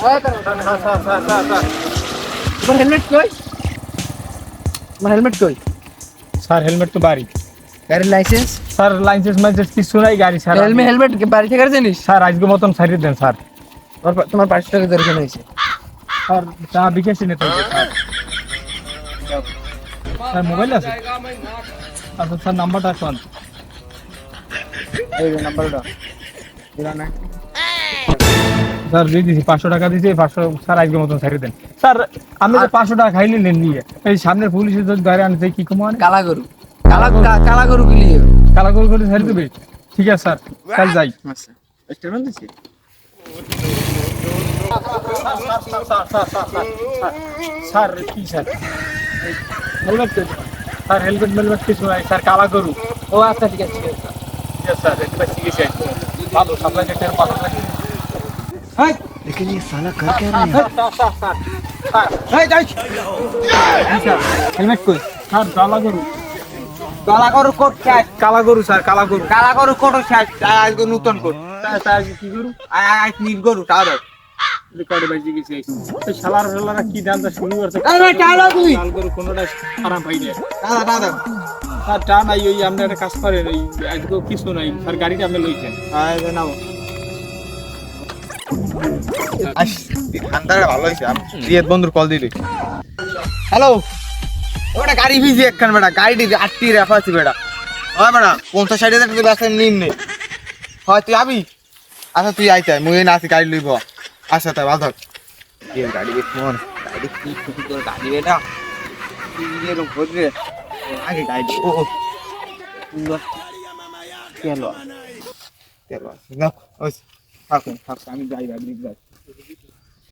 তোমার হেলমেট কই? তোমার হেলমেট কই? স্যার হেলমেট তো বাড়ি। গাড়ির লাইসেন্স? স্যার লাইসেন্স মাইসেন্স কিছু নাই, গাড়ি স্যার। হেলমেট বাড়ি থেকে জিনিস? স্যার আজকে মতন ছাড়িয়ে দেন স্যার। তোমার 500 টাকা দরকার হয়েছে। স্যার চা বিকেছি না তো স্যার। স্যার মোবাইল আছে? আচ্ছা স্যার নাম্বারটা কোন? এই যে নাম্বারটা দিলা না? স্যার দিয়ে দিছি, 500 টাকা দিয়েছি, 500 স্যার আজকে মতন ছাড়িয়ে দেন স্যার। আমি যে 500 টাকা খাইলে নেন নিয়ে এই সামনে পুলিশের যদি গাড়ি আনতে কি কমান কালা গরু, কালা গরু গুলিয়ে কালা করে করে ছাড়িয়ে দেবে। ঠিক আছে স্যার, কাল যাই। আচ্ছা স্টেটমেন্ট দিছি। স্যার কি স্যার হেলমেট কই? স্যার হেলমেট মেলমেট কিছু নাই স্যার, কালা গরু। ও আচ্ছা ঠিক আছে। ঠিক আছে স্যার, এটা শিখেছি ভালো সাপ্লাই চেকের পাঠা থাকে। হাই लेकिन ये साला कर क्या रहा है? এই যাই হেলমেট কই? স্যার কালা গরু। কালা গরু কোট চাই। কালা গরু স্যার, কালা গরু। কালা গরু কোট চাই। আজকে নতুন কোট। তাই কি গরু? আজ নীল গরু তাও। রেকর্ডে বাইজি গেছে এই শালার শালারা কি দামটা শুরু করছে। এই ভাই চালা তুই। লাল গরু কোনটা আরাম পাই না দাদা দাদা স্যার। টা নাই, ওই আমরা একটা কাজ করেন, ওই আজকে কিছু নাই স্যার, গাড়িটা আপনি লইছেন। আয় নাও। আস ঠান্ডাটা ভালো হয়েছে। আমি রিয়াদ বন্ধুর কল দিলি। হ্যালো, ওটা গাড়ি ভিজি একখান বেটা, গাড়িটি 8টি রেফা আছে বেটা। হয় বেটা 50-60 হাজার টাকা ব্যস্ত নিম নেই। হয় তুই আবি? আচ্ছা তুই আইতে মুই না আছি, গাড়ি লইব। আচ্ছা তাই ভালো থাক। এই গাড়ি দেখুন, গাড়ি কি খুবই তোর গাড়ি বেটা, কি এরকম ঘুরবে আগে গাড়ি। ও কেলো কেলো না, ওই থাকুন থাক, আমি যাই গাড়ি যাই।